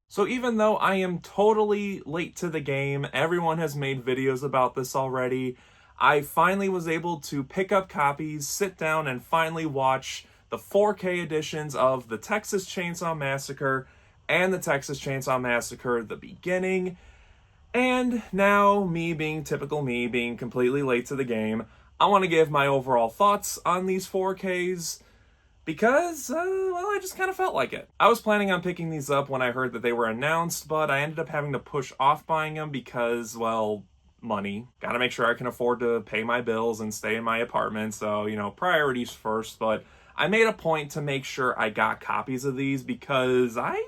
So even though I am totally late to the game, everyone has made videos about this already, I finally was able to pick up copies, sit down, and finally watch the 4K editions of the Texas Chainsaw Massacre and the Texas Chainsaw Massacre: The Beginning. And now, me being typical me, being completely late to the game, I want to give my overall thoughts on these 4Ks because, well, I just kind of felt like it. I was planning on picking these up when I heard that they were announced, but I ended up having to push off buying them because, well, money. Gotta make sure I can afford to pay my bills and stay in my apartment, so, priorities first, but I made a point to make sure I got copies of these because I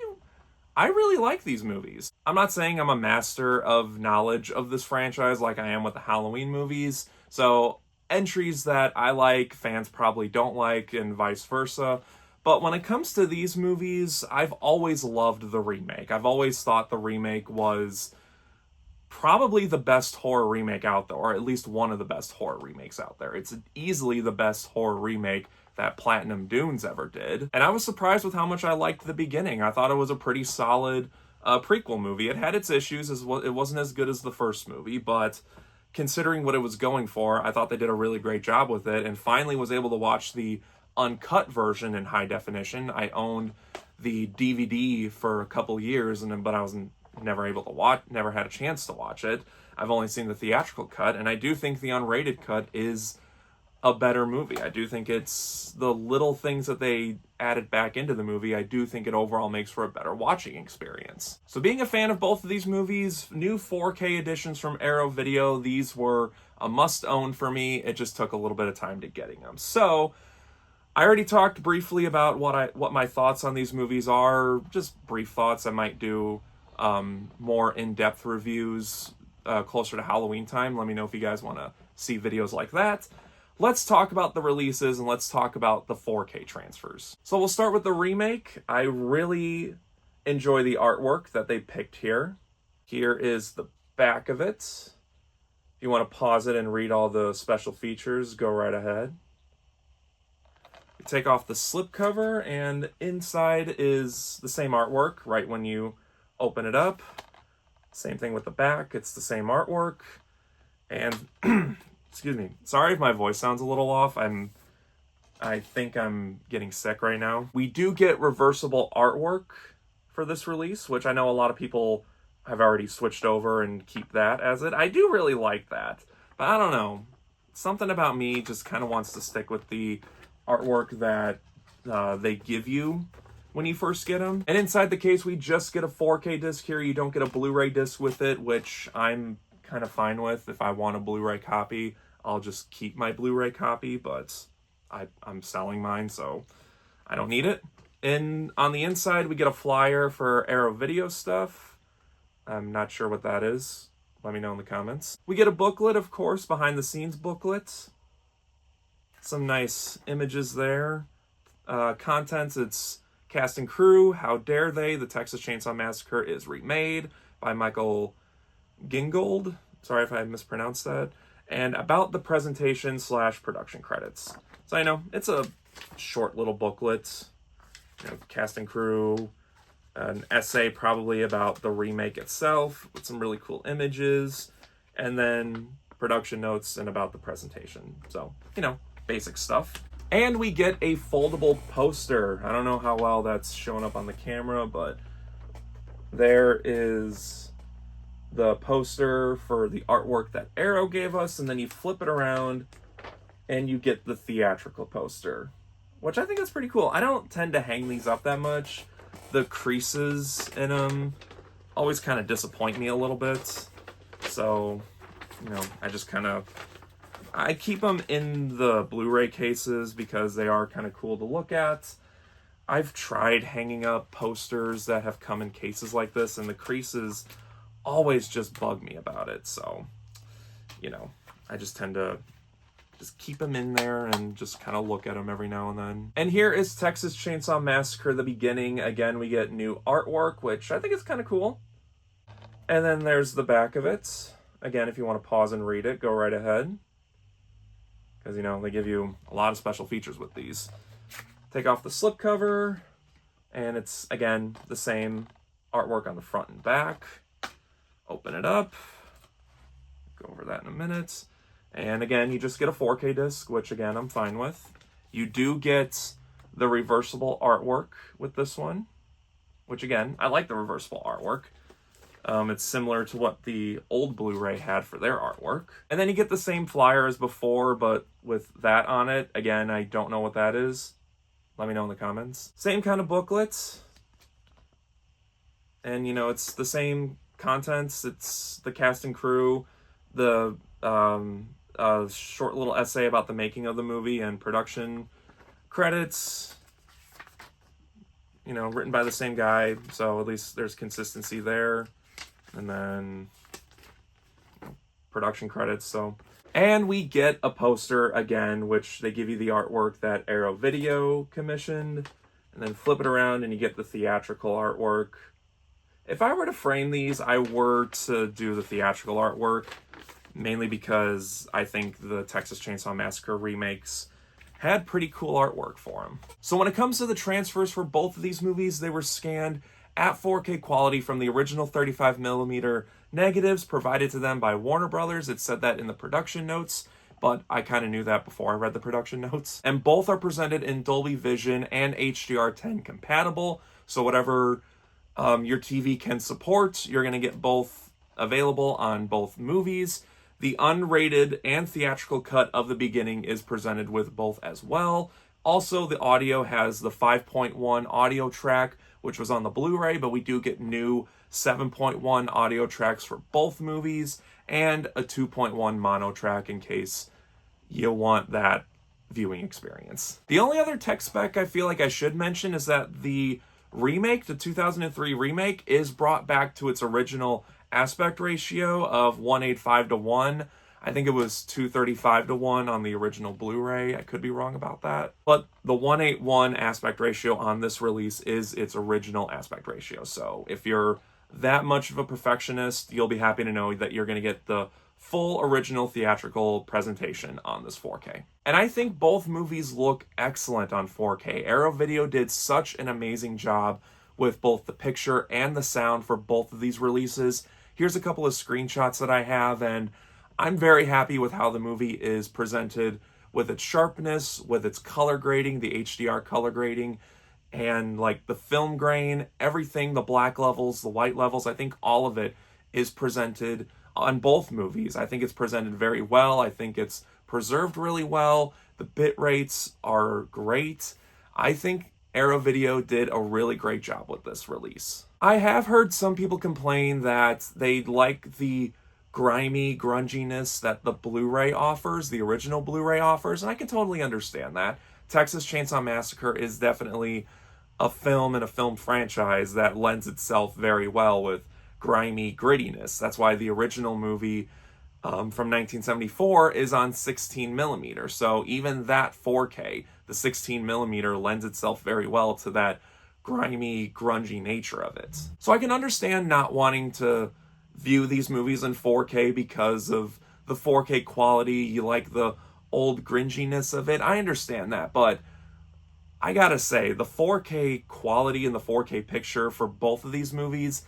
really like these movies. I'm not saying I'm a master of knowledge of this franchise like I am with the Halloween movies, so entries that I like, fans probably don't like, and vice versa. But when it comes to these movies, I've always loved the remake. I've always thought the remake was probably the best horror remake out there, or at least one of the best horror remakes out there. It's easily the best horror remake that Platinum Dunes ever did. And I was surprised with how much I liked The Beginning. I thought it was a pretty solid prequel movie. It had its issues, it wasn't as good as the first movie, but considering what it was going for, I thought they did a really great job with it, and finally was able to watch the uncut version in high definition. I owned the DVD for a couple years, but I was never able to watch, never had a chance to watch it. I've only seen the theatrical cut, and I do think the unrated cut is a better movie. I do think it's the little things that they added back into the movie, I do think it overall makes for a better watching experience. So being a fan of both of these movies, new 4K editions from Arrow Video, these were a must-own for me. It just took a little bit of time to getting them. So I already talked briefly about what my thoughts on these movies are, just brief thoughts. I might do more in-depth reviews closer to Halloween time. Let me know if you guys want to see videos like that. Let's talk about the releases and let's talk about the 4K transfers. So we'll start with the remake. I really enjoy the artwork that they picked here. Here is the back of it. If you want to pause it and read all the special features, go right ahead. You take off the slipcover and inside is the same artwork right when you open it up. Same thing with the back, it's the same artwork. And excuse me, sorry if my voice sounds a little off. I think I'm getting sick right now. We do get reversible artwork for this release, which I know a lot of people have already switched over and keep that as it. I do really like that, but I don't know. Something about me just kind of wants to stick with the artwork that they give you when you first get them. And inside the case, we just get a 4K disc here. You don't get a Blu-ray disc with it, which I'm kind of fine with. If I want a Blu-ray copy, I'll just keep my Blu-ray copy, but I'm selling mine, so I don't need it. And on the inside, we get a flyer for Arrow Video stuff. I'm not sure what that is. Let me know in the comments. We get a booklet, of course, behind the scenes booklet. Some nice images there. Contents, it's cast and crew, How Dare They, The Texas Chainsaw Massacre is remade by Michael Gingold. Sorry if I mispronounced that. And about the presentation / production credits. So I know it's a short little booklet, cast and crew, an essay probably about the remake itself with some really cool images, and then production notes and about the presentation. So, basic stuff. And we get a foldable poster. I don't know how well that's showing up on the camera, but there is the poster for the artwork that Arrow gave us, and then you flip it around and you get the theatrical poster, which I think is pretty cool. I don't tend to hang these up that much. The creases in them always kind of disappoint me a little bit. So, I just I keep them in the Blu-ray cases because they are kind of cool to look at. I've tried hanging up posters that have come in cases like this, and the creases always just bug me about it. So, I just tend to just keep them in there and just kind of look at them every now and then. And here is Texas Chainsaw Massacre: The Beginning. Again, we get new artwork, which I think is kind of cool. And then there's the back of it. Again, if you want to pause and read it, go right ahead. Because, they give you a lot of special features with these. Take off the slipcover, and it's, again, the same artwork on the front and back. Open it up. Go over that in a minute. And again, you just get a 4K disc, which again, I'm fine with. You do get the reversible artwork with this one, which again, I like the reversible artwork. It's similar to what the old Blu-ray had for their artwork. And then you get the same flyer as before, but with that on it. Again, I don't know what that is. Let me know in the comments. Same kind of booklet. And, you know, it's the same contents. It's the cast and crew, the short little essay about the making of the movie and production credits, you know, written by the same guy, so at least there's consistency there. And then production credits. So, and we get a poster again, which they give you the artwork that Arrow Video commissioned, and then flip it around and you get the theatrical artwork. If I were to frame these, I were to do the theatrical artwork, mainly because I think the Texas Chainsaw Massacre remakes had pretty cool artwork for them. So when it comes to the transfers for both of these movies, they were scanned at 4K quality from the original 35mm negatives provided to them by Warner Brothers. It said that in the production notes, but I kind of knew that before I read the production notes. And both are presented in Dolby Vision and HDR10 compatible. So whatever your TV can support, you're going to get both available on both movies. The unrated and theatrical cut of the beginning is presented with both as well. Also, the audio has the 5.1 audio track, which was on the Blu-ray, but we do get new 7.1 audio tracks for both movies and a 2.1 mono track in case you want that viewing experience. The only other tech spec I feel like I should mention is that the remake, the 2003 remake, is brought back to its original aspect ratio of 1:85:1. I think it was 2:35:1 on the original Blu-ray. I could be wrong about that. But the 1:8:1 aspect ratio on this release is its original aspect ratio. So if you're that much of a perfectionist, you'll be happy to know that you're going to get the full original theatrical presentation on this 4K. And I think both movies look excellent on 4K. Arrow Video did such an amazing job with both the picture and the sound for both of these releases. Here's a couple of screenshots that I have, and I'm very happy with how the movie is presented with its sharpness, with its color grading, the HDR color grading, and like the film grain, everything, the black levels, the white levels. I think all of it is presented on both movies. I think it's presented very well. I think it's preserved really well. The bit rates are great. I think Arrow Video did a really great job with this release. I have heard some people complain that they like the grimy grunginess that the Blu-ray offers, the original Blu-ray offers, and I can totally understand that. Texas Chainsaw Massacre is definitely a film and a film franchise that lends itself very well with grimy grittiness. That's why the original movie from 1974 is on 16mm. So even that 4K, the 16mm, lends itself very well to that grimy, grungy nature of it. So I can understand not wanting to view these movies in 4K because of the 4K quality. You like the old gringiness of it. I understand that, but I gotta say, the 4K quality and the 4K picture for both of these movies,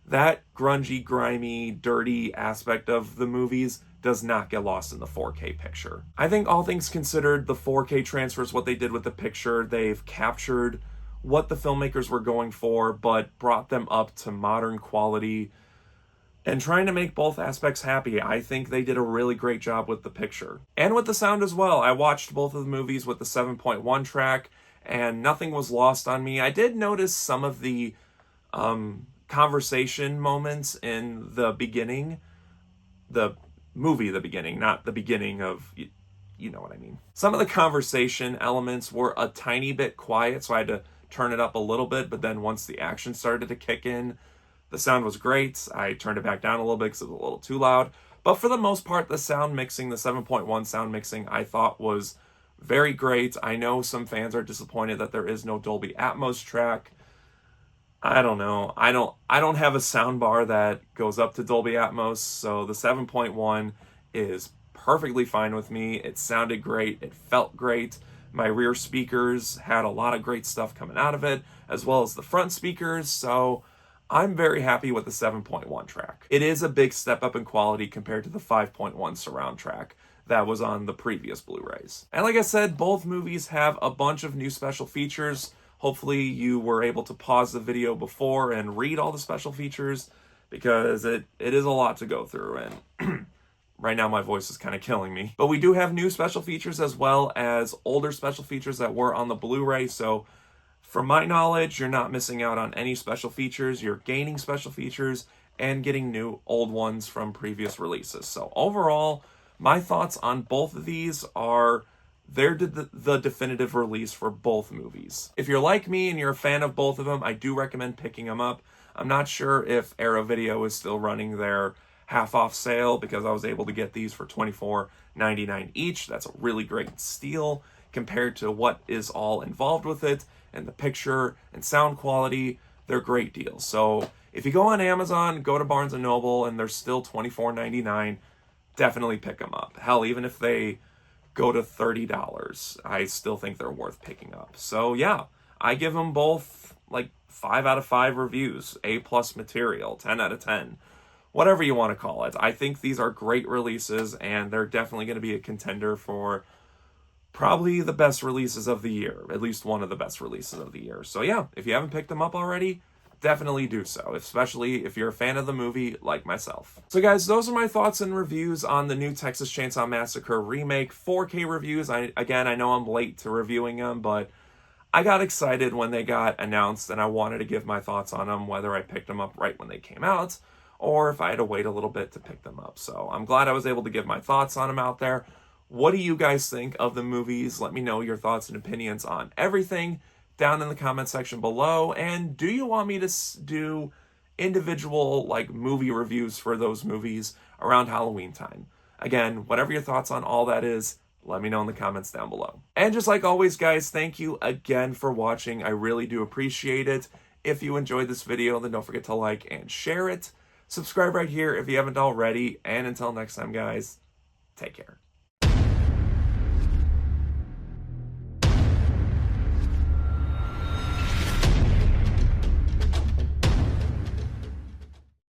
that grungy, grimy, dirty aspect of the movies does not get lost in the 4K picture. I think all things considered, the 4K transfers, what they did with the picture, they've captured what the filmmakers were going for, but brought them up to modern quality and trying to make both aspects happy. I think they did a really great job with the picture. And with the sound as well. I watched both of the movies with the 7.1 track, and nothing was lost on me. I did notice some of the conversation moments in the beginning. The movie, the beginning, not the beginning of... You know what I mean. Some of the conversation elements were a tiny bit quiet, so I had to turn it up a little bit, but then once the action started to kick in, the sound was great. I turned it back down a little bit because it was a little too loud. But for the most part, the sound mixing, the 7.1 sound mixing, I thought was very great. I know some fans are disappointed that there is no Dolby Atmos track. I don't know. I don't have a sound bar that goes up to Dolby Atmos, so the 7.1 is perfectly fine with me. It sounded great. It felt great. My rear speakers had a lot of great stuff coming out of it, as well as the front speakers, so I'm very happy with the 7.1 track. It is a big step up in quality compared to the 5.1 surround track that was on the previous Blu-rays. And like I said, both movies have a bunch of new special features. Hopefully you were able to pause the video before and read all the special features, because it is a lot to go through, and right now my voice is kind of killing me. But we do have new special features as well as older special features that were on the Blu-ray, so from my knowledge, you're not missing out on any special features. You're gaining special features and getting new old ones from previous releases. So overall, my thoughts on both of these are they're the definitive release for both movies. If you're like me and you're a fan of both of them, I do recommend picking them up. I'm not sure if Arrow Video is still running their half-off sale, because I was able to get these for $24.99 each. That's a really great steal compared to what is all involved with it, and the picture and sound quality. They're great deals. So if you go on Amazon, go to Barnes & Noble, and they're still $24.99, definitely pick them up. Hell, even if they go to $30, I still think they're worth picking up. So yeah, I give them both like 5 out of 5 reviews, A+ material, 10 out of 10, whatever you want to call it. I think these are great releases, and they're definitely going to be a contender for probably the best releases of the year, at least one of the best releases of the year. So yeah, if you haven't picked them up already, definitely do so, especially if you're a fan of the movie like myself. So guys, those are my thoughts and reviews on the new Texas Chainsaw Massacre remake 4K reviews. I know I'm late to reviewing them, but I got excited when they got announced, and I wanted to give my thoughts on them, whether I picked them up right when they came out or if I had to wait a little bit to pick them up. So I'm glad I was able to give my thoughts on them out there. What do you guys think of the movies? Let me know your thoughts and opinions on everything down in the comment section below. And do you want me to do individual movie reviews for those movies around Halloween time? Again, whatever your thoughts on all that is, let me know in the comments down below. And just like always, guys, thank you again for watching. I really do appreciate it. If you enjoyed this video, then don't forget to like and share it. Subscribe right here if you haven't already. And until next time, guys, take care.